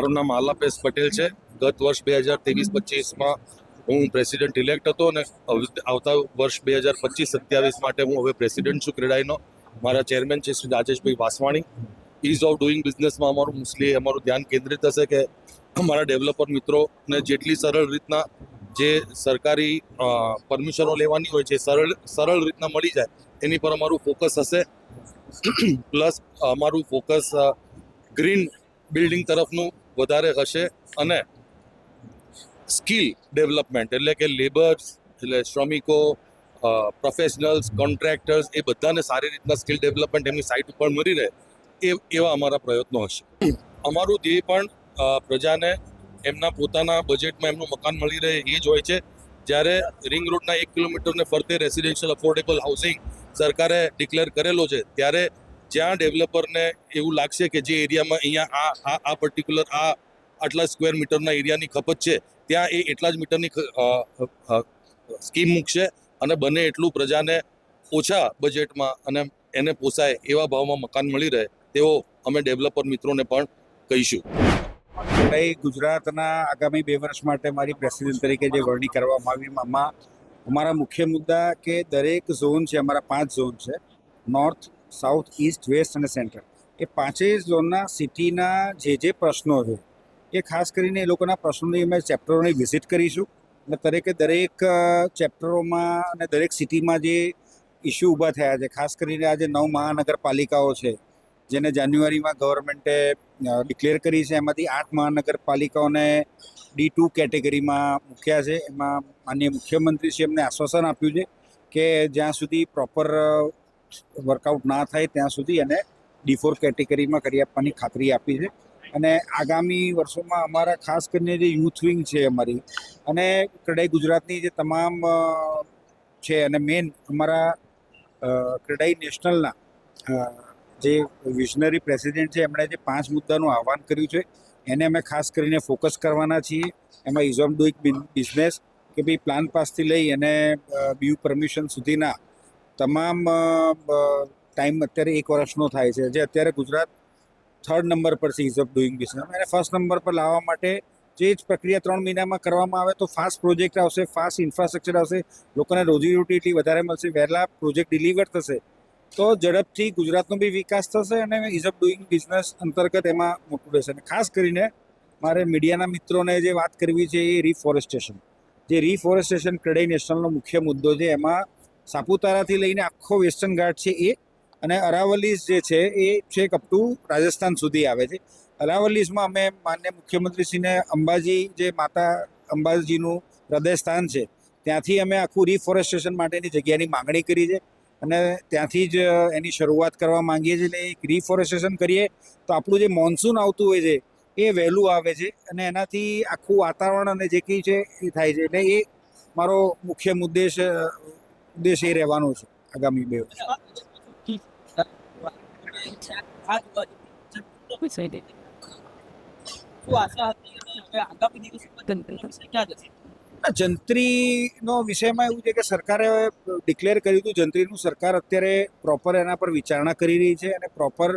મારું નામ આલાપેશ પટેલ છે. ગત વર્ષ 2023-25માં હું પ્રેસિડેન્ટ ઇલેક્ટ હતો અને આવતા વર્ષ 2025-27 માટે હું હવે પ્રેસિડેન્ટ છું ક્રેડાઈનો. મારા ચેરમેન છે Shri Rajeshbhai Vaswani. Ease of doing બિઝનેસમાં અમારું ધ્યાન કેન્દ્રિત હશે કે અમારા ડેવલપર મિત્રોને જેટલી સરળ રીતના જે સરકારી પરમિશનો લેવાની હોય છે સરળ રીતના મળી જાય એની પર અમારું ફોકસ હશે. પ્લસ અમારું ફોકસ ગ્રીન બિલ્ડિંગ તરફનું વધારે હશે અને સ્કિલ ડેવલપમેન્ટ એટલે કે લેબર્સ એટલે શ્રમિકો, પ્રોફેશનલ્સ, કોન્ટ્રાક્ટર્સ એ બધાને સારી રીતના સ્કિલ ડેવલપમેન્ટ એમની સાઇટ ઉપર મળી રહે એવા અમારા પ્રયત્નો હશે. અમારું ધ્યેય પણ પ્રજાને એમના પોતાના બજેટમાં એમનું મકાન મળી રહે એ જ હોય છે. જ્યારે રિંગ રોડના 1 કિલોમીટરને ફરતે રેસિડેન્શિયલ અફોર્ડેબલ હાઉસિંગ સરકારે ડિક્લેર કરેલો છે, ત્યારે જ્યાં ડેવલપરને એવું લાગશે કે જે એરિયામાં અહીંયા આ પર્ટિક્યુલર આટલા સ્ક્વેર મીટરના એરિયાની ખપત છે ત્યાં એ એટલા જ મીટરની સ્કીમ મૂકશે અને બને એટલું પ્રજાને ઓછા બજેટમાં અને એને પોસાય એવા ભાવમાં મકાન મળી રહે તેવો અમે ડેવલપર મિત્રોને પણ કહીશું. ગુજરાતના આગામી 2 વર્ષ માટે મારી પ્રેસિડેન્ટ તરીકે જે વરણી કરવામાં આવી એમાં અમારા મુખ્ય મુદ્દા કે દરેક ઝોન છે, અમારા 5 ઝોન છે, નોર્થ, સાઉથ, ઈસ્ટ, વેસ્ટ અને સેન્ટ્રલ. એ 5 ઝોનના સિટીના જે પ્રશ્નો છે એ ખાસ કરીને એ લોકોના પ્રશ્નોની અમે ચેપ્ટરોની વિઝિટ કરીશું અને દરેક ચેપ્ટરોમાં અને દરેક સિટીમાં જે ઇસ્યુ ઊભા થયા છે, ખાસ કરીને આજે 9 મહાનગરપાલિકાઓ છે જેને જાન્યુઆરીમાં ગવર્મેન્ટે ડિક્લેર કરી છે. એમાંથી 8 મહાનગરપાલિકાઓને D2 કેટેગરીમાં મૂક્યા છે. એમાં માનનીય મુખ્યમંત્રીશ્રી એમને આશ્વાસન આપ્યું છે કે જ્યાં સુધી પ્રોપર વર્કઆઉટ ના થાય ત્યાં સુધી એને D4 કેટેગરીમાં કરી આપવાની ખાતરી આપી છે. અને આગામી વર્ષોમાં અમારા ખાસ કરીને જે યુથ વિંગ છે અમારી અને ક્રેડાઈ ગુજરાતની જે તમામ છે અને મેન અમારા ક્રેડાઈ નેશનલના જે વિઝનરી પ્રેસિડેન્ટ છે એમણે જે 5 મુદ્દાનું આહ્વાન કર્યું છે એને અમે ખાસ કરીને ફોકસ કરવાના છીએ. એમાં ઇઝ ઓફ ડુઈંગ બિઝનેસ કે ભાઈ પ્લાન પાસથી લઈ અને BU પરમિશન સુધીના તમામ ટાઈમ અત્યારે 1 વર્ષનો થાય છે. જે અત્યારે ગુજરાત 3rd નંબર પર છે ઇઝ ઓફ ડુઈંગ બિઝનેસ અને 1st નંબર પર લાવવા માટે જે જ પ્રક્રિયા 3 મહિનામાં કરવામાં આવે તો ફાસ્ટ પ્રોજેક્ટ આવશે, ફાસ્ટ ઇન્ફ્રાસ્ટ્રક્ચર આવશે, લોકોને રોજીરોટી એટલી વધારે મળશે, વહેલા પ્રોજેક્ટ ડિલિવર થશે તો ઝડપથી ગુજરાતનો બી વિકાસ થશે અને ઇઝ ઓફ ડુઈંગ બિઝનેસ અંતર્ગત એમાં મોટું રહેશે. અને ખાસ કરીને મારે મીડિયાના મિત્રોને જે વાત કરવી છે એ રિફોરેસ્ટેશન ક્રેડાઈ નેશનલનો મુખ્ય મુદ્દો છે. એમાં સાપુતારાથી લઈને આખો વેસ્ટર્ન ઘાટ છે એ અને અરાવલીઝ જે છે એ છેક અપ ટુ રાજસ્થાન સુધી આવે છે. અરાવલીઝમાં અમે માન્ય મુખ્યમંત્રીશ્રીને અંબાજી જે માતા અંબાજીનું હૃદય સ્થાન છે ત્યાંથી અમે આખું રિફોરેસ્ટેશન માટેની જગ્યાની માંગણી કરી છે અને ત્યાંથી જ એની શરૂઆત કરવા માંગીએ છીએ. એટલે એક રિફોરેસ્ટેશન કરીએ તો આપણું જે મોન્સૂન આવતું હોય છે એ વહેલું આવે છે અને એનાથી આખું વાતાવરણ અને જે કંઈ છે એ થાય છે. એટલે એ મારો મુખ્ય ઉદ્દેશ એ રહેવાનો છે આગામી 2 વર્ષ. જંત્રીનો વિષયમાં એવું છે કે સરકારે ડિક્લેર કર્યું હતું જંત્રીનું. સરકાર અત્યારે પ્રોપર એના પર વિચારણા કરી રહી છે અને પ્રોપર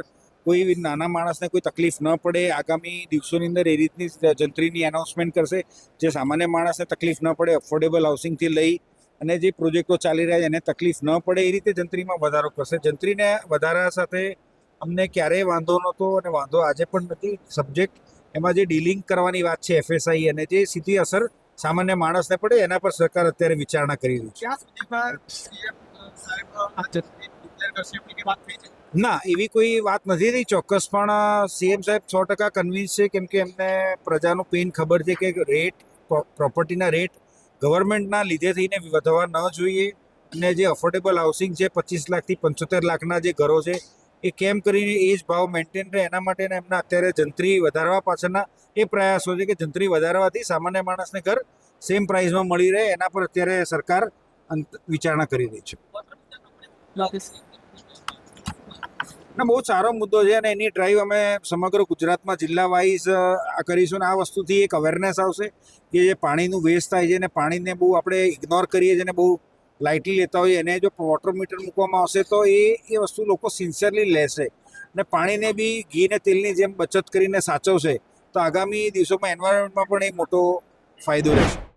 કોઈ નાના માણસને કોઈ તકલીફ ન પડે આગામી દિવસોની અંદર એ રીતની જંત્રીની એનાઉન્સમેન્ટ કરશે જે સામાન્ય માણસને તકલીફ ન પડે, અફોર્ડેબલ હાઉસિંગથી લઈ અને જે પ્રોજેક્ટો ચાલી રહ્યા છે એને તકલીફ ન પડે એ રીતે જંત્રીમાં વધારો કરશે. જંત્રીને વધારા સાથે અમને ક્યારેય વાંધો નહોતો અને વાંધો આજે પણ નથી. સબ્જેક્ટ એમાં જે ડીલિંગ કરવાની વાત છે FSI અને જે સીધી અસર સામાન્ય માણસને પડે એના પર સરકાર અત્યારે વિચારણા કરી રહી છે. ના, એવી કોઈ વાત નથી રહી ચોક્કસ, પણ CM સાહેબ 100% કન્વિન્સ છે કેમ કે એમને પ્રજાનું પેઇન ખબર છે કે પ્રોપર્ટીના રેટ ગવર્મેન્ટના લીધે થઈને વધવા ન જોઈએ અને જે અફોર્ડેબલ હાઉસિંગ છે 25 લાખથી 75 લાખના જે ઘરો છે એ કેમ કરીને એ જ ભાવ મેન્ટેન રહે એના માટેના એમના અત્યારે જંત્રી વધારવા પાછળના એ પ્રયાસો છે કે જંત્રી વધારવાથી સામાન્ય માણસને ઘર સેમ પ્રાઇસમાં મળી રહે એના પર અત્યારે સરકાર વિચારણા કરી રહી છે. બહુ સારો મુદ્દો છે અને એની ડ્રાઈવ અમે સમગ્ર ગુજરાતમાં જિલ્લા વાઇઝ કરીશું અને આ વસ્તુથી એક અવેરનેસ આવશે કે જે પાણીનું વેસ્ટ થાય છે અને પાણીને બહુ આપણે ઇગ્નોર કરીએ છીએ અને બહુ લાઇટલી લેતા હોઈએ એને જો વોટર મીટર મૂકવામાં આવશે તો એ વસ્તુ લોકો સિન્સિયરલી લેશે અને પાણીને બી ઘી ને તેલની જેમ બચત કરીને સાચવશે તો આગામી દિવસોમાં એન્વાયરમેન્ટમાં પણ એક મોટો ફાયદો રહેશે.